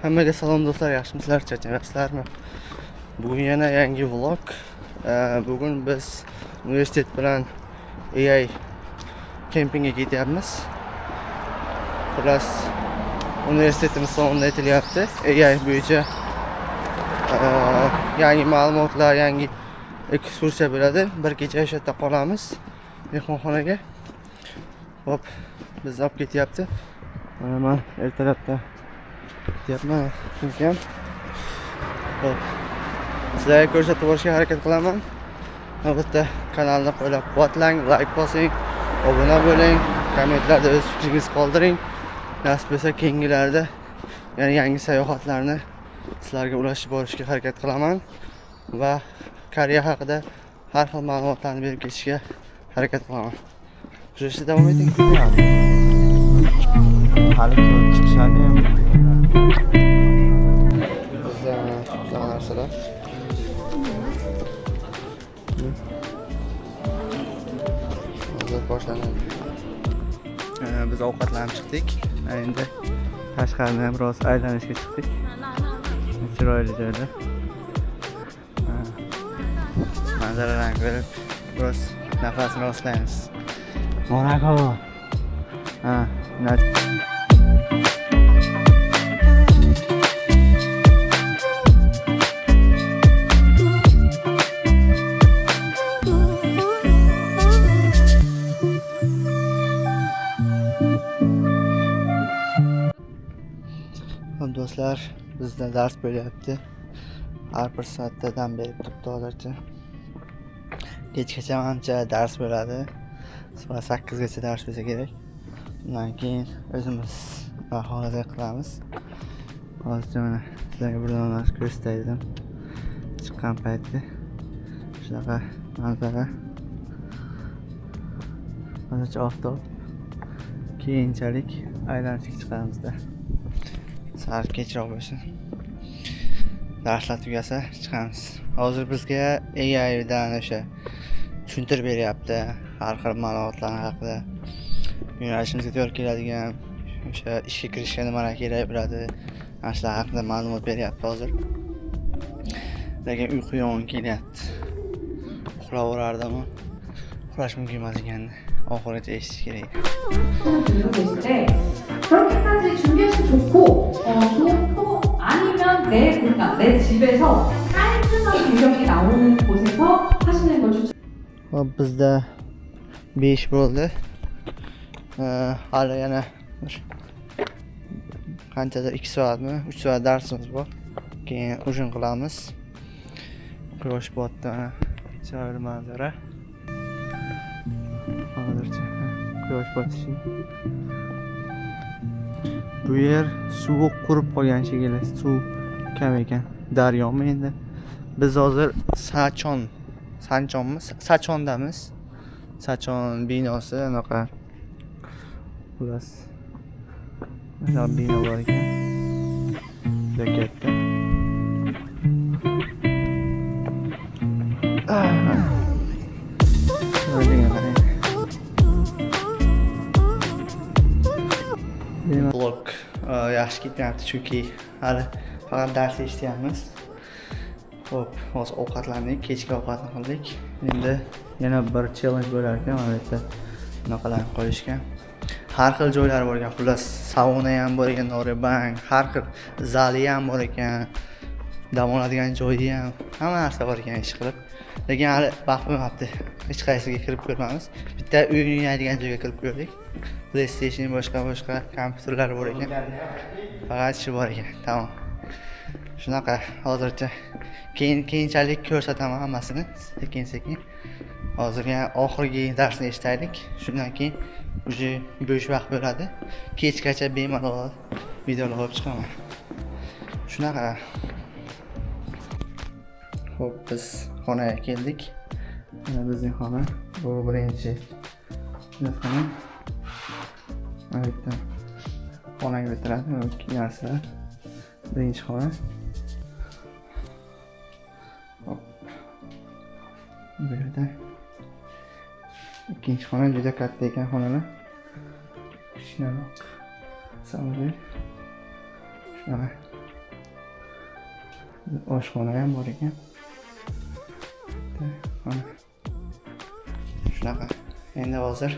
Hammaga salom do'stlar, yaxshimisizlar, charchamasizlarmi? Bugun yana yangi vlog. Bugun biz universitet bilan AI kempingga ketyapmiz. Xullas, universitetimiz tomonidan aytilyapti. AI bo'yicha yangi ma'lumotlar, yangi ekskursiya bo'ladi. Bir kecha o'sha yerda qolamiz mehmonxonaga. Hop, bizni olib ketyapti. Mana men ertalabda ketyapman. Chunki sizlarga ko'rsatib borishga harakat qilaman. Albatta kanalni qo'llab-quvvatlang, like bosing, obuna bo'ling, kommentlarda o'z fikringizni qoldiring. Nasib bo'lsa keyingilarda yangi sayohatlarni sizlarga ulashib borishga harakat qilaman va Koreya haqida har xil ma'lumotlarni berib ketishga harakat qilaman. Ko'rishda davom eting. Hali ko'p chiqishadi ham. Bizda narsalar. Hozir boshlanadi. Biz ovqatlanib chiqdik. Endi tashqarida ham biroz aylanishga chiqdik. Chiroyli joyda. Manzaralarni ko'rib, biroz nafasni rostlaymiz. Monaco. Do'stlar, bizda dars bo'lyapti. Har bir soatda dam berib turibdi hozircha. Kechgacha ancha dars bo'ladi. Soat 8 gacha dars bo'lsa kerak. Undan keyin o'zimiz xohlasak qilamiz. Hozircha mana sizlarga bir narsani ko'rsatdim. Chiqqan paytda shunaqa manzara. Hozircha oftob. Keyinchalik aylanishga chiqamizda. Sal kechroq bo'lsin. Darslar tugasa chiqamiz. Hozir bizga AI dan o'sha tushuntirib beryapti har xil ma'lumotlar haqida. Yo'nalishimizga to'g'ri keladigan o'sha ishga kirishga nimalar kerak bo'ladi, ana shular haqida ma'lumot beryapti hozir. Lekin uyqu yo'g'on kelyapti. Uxlavorardimi? Uxlash mumkin emas ekanini oxirigacha eshitish kerak. 그렇게까지 준비하시면 좋고, 좋고 아니면 내 공간, 내 집에서 깔끔한 배경이 나오는 곳에서 하시는 걸 추천. Bizda 5 bo'ldi. Hali yana qanchadir 2 soatmi, 3 soat darsimiz bor. Keyin ujin qilamiz. Quyosh botdi, mana chiroyli manzara. Hozircha quyosh botishi. Bu yer suvi qurib qolgan shekilli, suv kam ekan. Daryomi endi? Biz hozir Sachondamiz. Sachon binosi anaqa. Xullas. Mana bino bor ekan. Juda katta. Vlog yaxshi ketyapti chunki hali faqat dars eshityapmiz. Hop, hozir ovqatlandik, kechki ovqatni qildik. Endi yana bir challenge bo'lar ekan, mana bu yerda bunaqalarni qo'yishgan. Har xil joylari bor ekan, xullas sauna ham bor ekan, norebank, har xil zali ham bor ekan, dam oladigan joyi ham, hamma narsa bor ekan ish qilib. Lekin hali vaqt bo'lmabdi. Hech qaysiga kirib ko'rmamiz. Bitta o'ynaydigan joyga kirib ko'rdik. PlayStation boshqa kompyuterlar bor ekan. Faqat shu bor ekan. Tamom. Shunaqa hozircha keyinchalik ko'rsataman hammasini sekin-sekin. Hozirga oxirgi darsni eshitaylik. Shundan keyin uje bo'sh vaqt bo'ladi. Kechgacha bemalol videolar olib chiqaman. Shunaqa. Xo'p, biz xonaga keldik. Mana bizning xona. Bu birinchi xona. Mana bitta xonaga o'tiradi, ikki narsalar. Birinchi xona. Hop. Bu yerda ikkinchi xona juda katta ekan xonalar. Kichkinaroq. Samolyot. Shunaqa. Oshxona ham bor ekan. Mana shunaqa. Endi hozir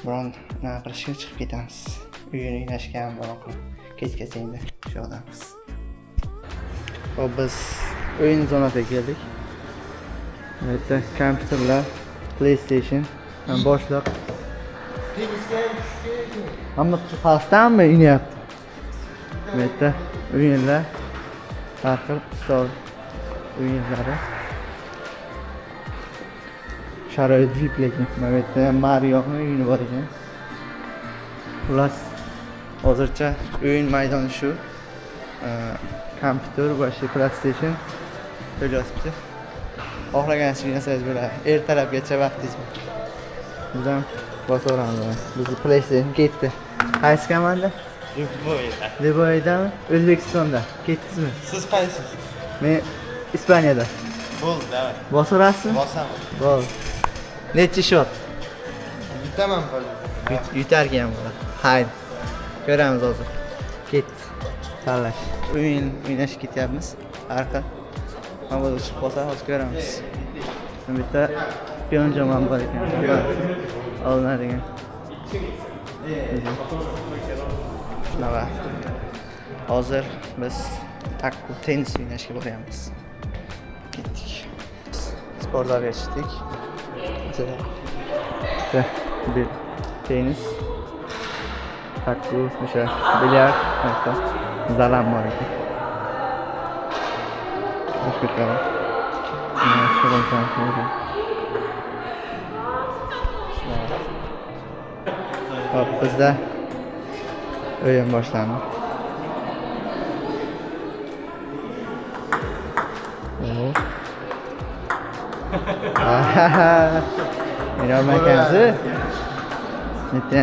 biron nima qilishga chiqib ketamiz. Uyini o'ynashga ham bor. Kechgacha endi shu yoqdamiz. Hop, biz o'yin zonasiga keldik. Bu yerda kompyuterlar, PlayStation, boshliq. Hamma pastdanmi o'ynayapti? Bu yerda o'yinlar, har xil stol o'yinlari. Sharoit VIP lekin. Mana bu yerda Mario'ning o'yini bor ekan. Xullas, hozircha o'yin maydoni shu. Kompyuter va PlayStation ko'ryapti. Xohlaganingizni yasash bo'ladi. Ertalabgacha vaqtingiz bor. Biz ham bosaveramiz. Bizni PlayStation ketdi. Qaysi komanda? Liboydami? O'zbekistonda. Ketdingizmi? Siz qaysisiz? Men Ispaniyada. Bo'ldi, davay. Bosaverasizmi? Bosaman. Bo'ldi. Necha shot? Yutaman bo'ldi. Yutargan bo'ladi. Haydi. Ko'ramiz hozir. Ketdi. Tanlash. O'ynashga ketyapmiz. Arqa. Mana bu chiqib qolsa hozir ko'ramiz. Bu yerda piyonjam ham bor ekan. Olinadigan. Shunaqa. Hozir biz takku tennis o'ynashga boryapmiz. Ketdik. Sport zalga chiqdik. Bir tennis, takku, o'sha bilyard, hatto zal ham bor ekan. O'shqirlar. Hop, bizda o'yin boshlandi. Mira Mackenzie. Bitti.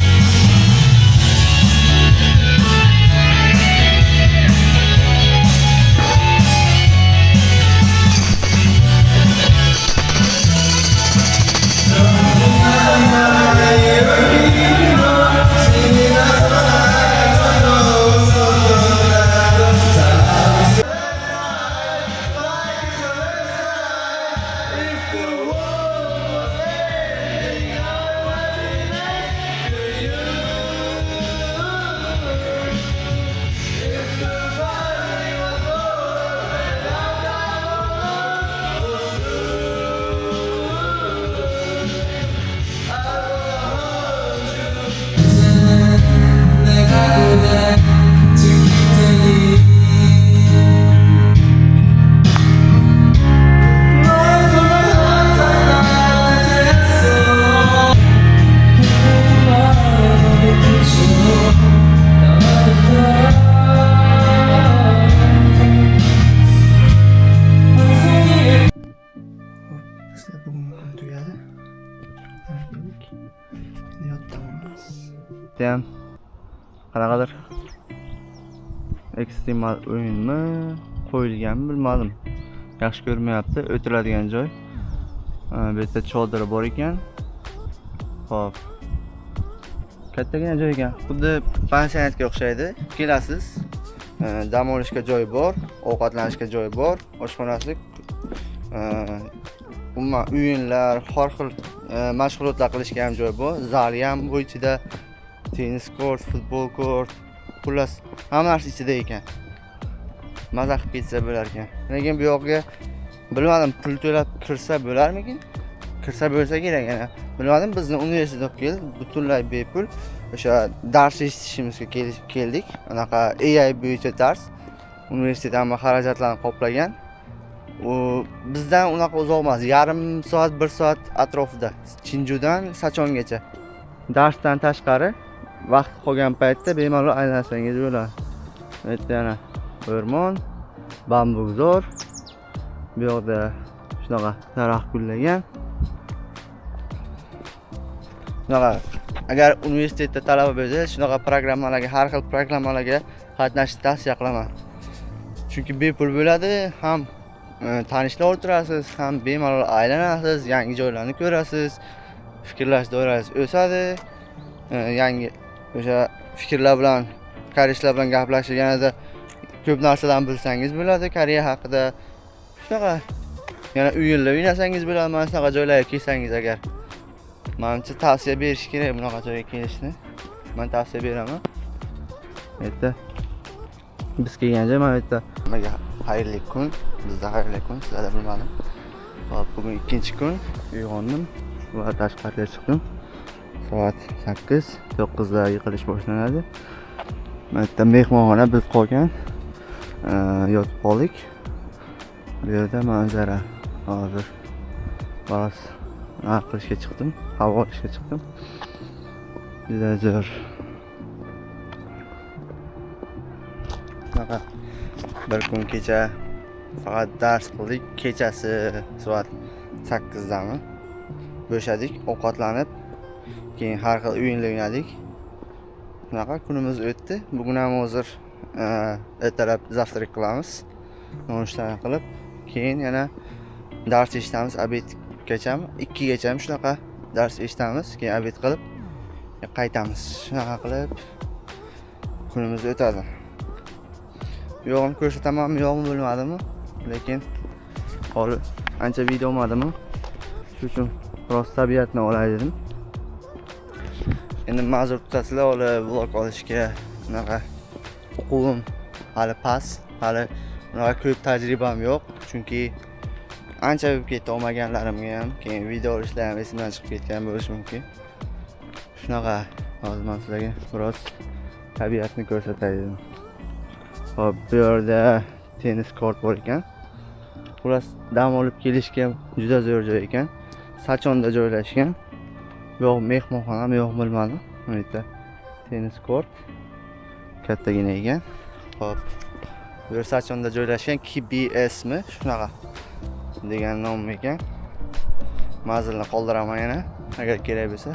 Ham qanaqadir ekstremal o'yinmi qo'yilganmi bilmadim. Yaxshi ko'rmayapti. O'tiradigan joy. Bu yerda chodiri bor ekan. Xo'p. Kattagina joy ekan. Xuddi pansionatga o'xshaydi. Kelasiz. Dam olishga joy bor, ovqatlanishga joy bor, oshxonasi, umuman o'yinlar, har xil mashg'ulotlar qilishga ham joy bor. Zali ham bu ichida, tennis kort, futbol kort, xullas hamma narsa ichida ekan. Maza qilib ketsa bo'lar ekan. Lekin bu yoqqa bilmadim, pul to'lab kirsa bo'larmikin? Kirsa bo'lsa kerak yana. Bilmadim, bizni universitetga olib keldi, butunlay bepul. O'sha dars eshitishimizga keldik. Anaqa AI bo'yicha dars. Universitet hamma xarajatlarni qoplagan. U bizdan unaqa uzoq emas, yarim soat, 1 soat atrofida. Chinjudan Sachongacha. Darsdan tashqari vaqt qolgan paytda bemalol aylansangiz bo'ladi. Bu yerda yana o'rmon, bambukzor. Bu yoqda shunaqa daraxt gullagan. Shunaqa agar universitetda talaba bo'lsa, shunaqa programmalarga, har xil programmalarga qatnashishni tavsiya qilaman. Chunki bepul bo'ladi, ham tanishlar o'tirasiz, ham bemalol aylanasiz, yangi joylarni ko'rasiz, fikrlash doirangiz o'sadi, yangi o'sha fikrlar bilan, koreyslar bilan gaplashib yanada ko'p narsalarni bilsangiz bo'ladi Koreya haqida. Shunaqa yana uyinlar o'ynasangiz bo'ladi, mana shunaqa joylarga kelsangiz agar. Menimcha tavsiya berish kerak bunaqa joyga kelishni. Men tavsiya beraman. Erta biz kelgan joy mana yerda. Nimaga xayrli kun, bizda xayrli kun, sizlarda bilmadim. Hop, bugun ikkinchi kun uyg'ondim va tashqariga chiqdim. Soat 8, 9 da yiqilish boshlanadi. Mana yerda mehmonxona biz qolgan. Yotib qoldik. Bu yerda manzara. Hozir biroz qilishga chiqdim, havo olishga chiqdim. Juda zo'r. Bunaqa bir kun kecha faqat dars qildik. Kechasi soat 8 dami bo'shadik, ovqatlanib, keyin har xil o'yinlar o'ynadik. Bunaqa kunimiz o'tdi. Bugun ham hozir ertalab zavtrak qilamiz. Nonushta qilib, keyin yana dars eshitamiz obedgacha, 2 gacha shunaqa dars eshitamiz, keyin obed qilib qaytamiz. Shunaqa qilib kunimiz o'tadi. Bu yo'g'ini ko'rsatamanmi, yo'qmi bilmadimmi, lekin hozir ancha video olmadimmi? Shuning uchun biroz tabiatni olay dedim. Endi ma'zur tutasizlar, hali vlog olishga bunaqa o'quvim hali past, hali bunaqa ko'p tajribam yo'q, chunki ancha bo'lib ketdi olmaganlarimga ham, keyin video olishlar ham esimdan chiqib ketgan bo'lishi mumkin. Shunaqa hozir men sizlarga biroz tabiatni ko'rsatay dedim. Hop, bu yerda tennis kort bor ekan. Xullas, dam olib kelishga juda zo'r joy ekan. Sachonda joylashgan. Yo'q, mehmonxonami yo'q bilmadim. Bu yerda tennis kort kattagina ekan. Hop, bu yer Sachonda joylashgan, KBS mi? Shunaqa degan nom ekan. Manzilni qoldiraman yana, agar kerak bo'lsa.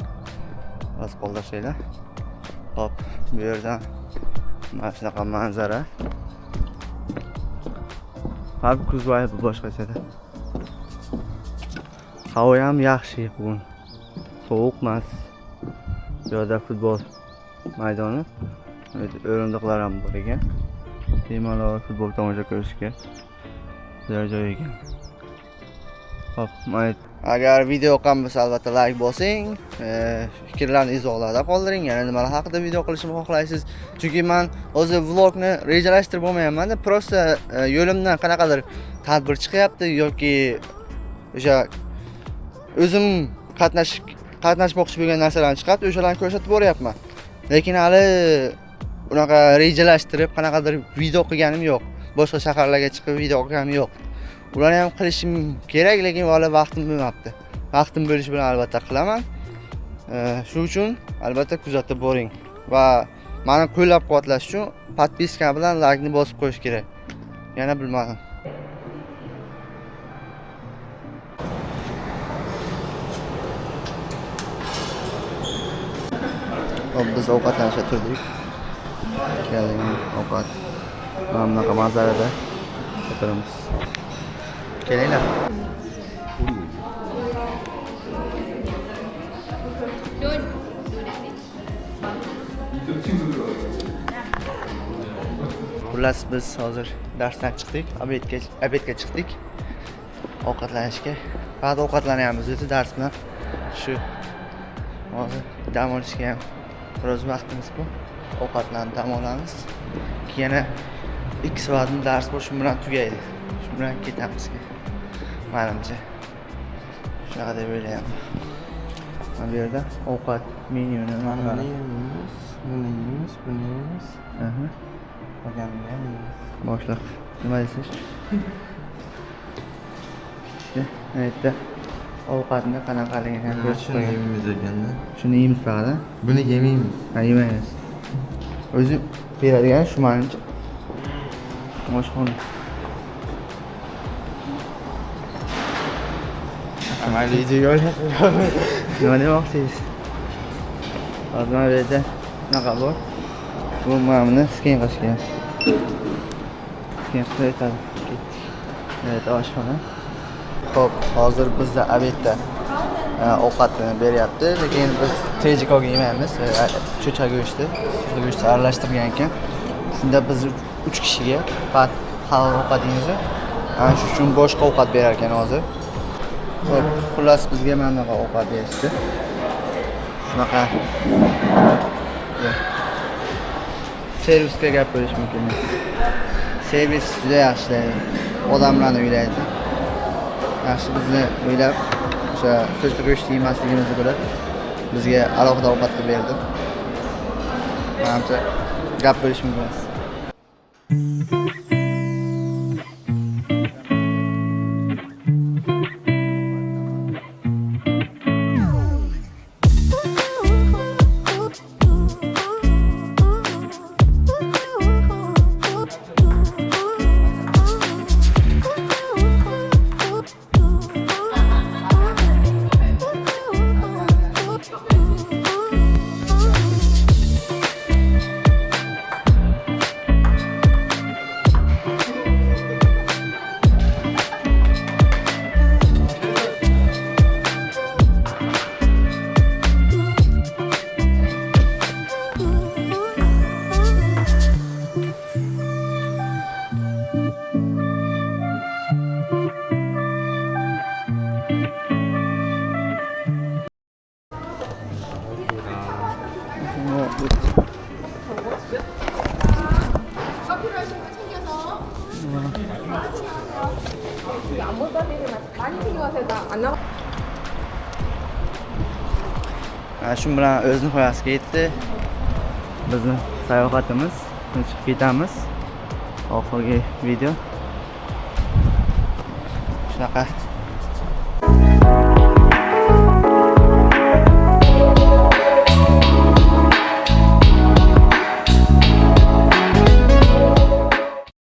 Bas qoldirsanglar. Hop, bu yerdan mana shunaqa manzara. Har kuz voyi boshqachada. Havo ham yaxshi bugun. Sovuq emas. Bu yerda futbol maydoni, o'rindiqlar ham bor ekan. Bemalol futbol tomosha qilishga joy ekan. Hop, agar video yoqqan bo'lsa albatta like bosing, fikrlarni izohlarda qoldiring. Yana nimalar haqida video qilishimni xohlaysiz? Chunki men hozir vlogni rejalashtirib bo'lmayapman-da, prosta yo'limdan qanaqadir tadbir chiqyapti yoki o'sha o'zim qatnashmoqchi bo'lgan narsalarni chiqarib, o'shalarni ko'rsatib boryapman. Lekin hali unaqa rejalashtirib qanaqadir video qilganim yo'q. Boshqa shaharlarga chiqib video qilganim yo'q. Ularni ham qilishim kerak, lekin hali vaqtim bo'lmabdi. Vaqtim bo'lishi bilan albatta qilaman. Shuning uchun albatta kuzatib boring va meni qo'llab-quvvatlash uchun podpiska bilan like ni bosib qo'yish kerak. Yana bilmadim. Hop, biz ovqatlanishga turdik. Keling, ovqat. Mana bunaqa manzarada o'tiramiz. Kelinglar. Xullas, biz hozir darsdan chiqdik, obedga chiqdik. Ovqatlanishga. Faqat ovqatlanyapmiz, o'zi dars bilan shu hozir dam olishga ham biroz vaqtimiz bor. Ovqatlanib dam olamiz. Keyin 2 soatni dars bor, shu bilan tugaydi. Shu bilan ketamiz. Menimcha shunaqa deb o'ylayapman. Mana bu yerda ovqat menyuni mana buni yeymiz. Boshla. Nima deysiz? Bu yerda ovqatni qanaqaligini ko'rsatib yeymiz ekanda. Shuni yeymiz faqat. Buni yemaymiz. Ha, yemaymiz. O'zi beradigan shu menimcha. Oshxona. Mayli video Nima demoqchisiz? Hozir mana bu yerda shunaqa bor. Bu mana sken qilishgan. Sken qilib aytadi. Evet, oshxona. Xo'p, hozir bizda obedda ovqatni beryapti, lekin biz tejikoga yemaymiz. Cho'cha go'shti aralashtirgan ekan. Shunda biz 3 kishiga faqat halol ovqatingizni ana shu uchun boshqa ovqat berar ekan hozir. Xo'p, xullas bizga mana bunaqa ovqat berishdi. Shunaqa. Servisga gap bo'lish mumkin. Servis juda yaxshi. Odamlarni o'ylaydi. Yaxshi bizni o'ylab o'sha so'zli go'sht yemasligimizni bilib bizga alohida ovqat qilib berdi. Menimcha gap bo'lish mumkin emas. Shu bilan o'z nihoyasiga yetdi. Bizni sayohatimiz. Chiqib ketamiz. Oxirgi video. Shunaqa